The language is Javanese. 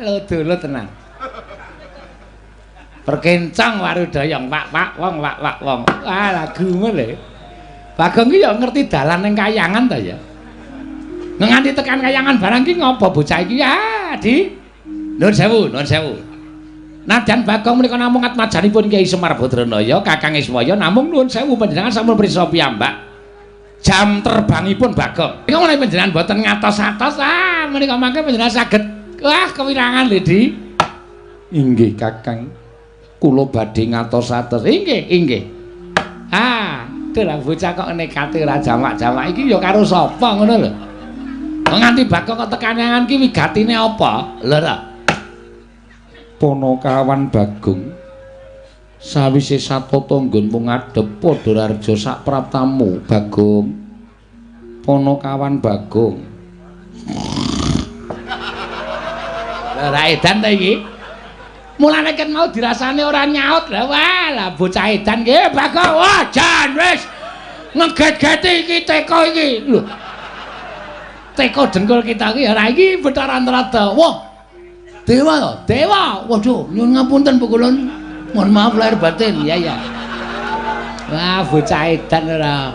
dulu tenan. Perkencang warudayang wak wong wak wong. Ah lagu lho. Bagong ki ya ngerti dalan ning kayangan ta ya. Nganti tekan kayangan barang ki ngopo bocah iki ya, Di. Nuwun sewu. Najan Bagong menika namung atmajanipun Kyai Semar Badranaya, Kakang Ismaya namung nuwun sewu panjenengan sampun prisa piyambak. Jam terbangipun Bagong. Menika menawi panjenengan boten ngatos-atos, menika mangke panjenengan saged kewirangan lho, Di. Inggih, Kakang. Kula badhe ngatos-atos. Inggih. Lah bocah kok nekate ora jamak-jamak iki ya karo sapa ngono lho. Nganti Bagong kok tekanangan ki wigatine apa? Lho ta. Ponokawan Bagong sawise satata nggonmu ngadhep padha raja sak praptamu Bagong. Ponokawan Bagong. Lah edan ta iki? Mulane ken mau dirasane ora nyaut lha walah bocah edan nggih Bagong. Wah jan wis ngeget-geti iki teko iki. Lho. Teko dengkul kita iki ora iki Bathara Antarada. Wah. Dewa. Waduh, nyuwun ngapunten Bu kula. Mohon maaf lahir batin. Ya. Wah bocah edan ora.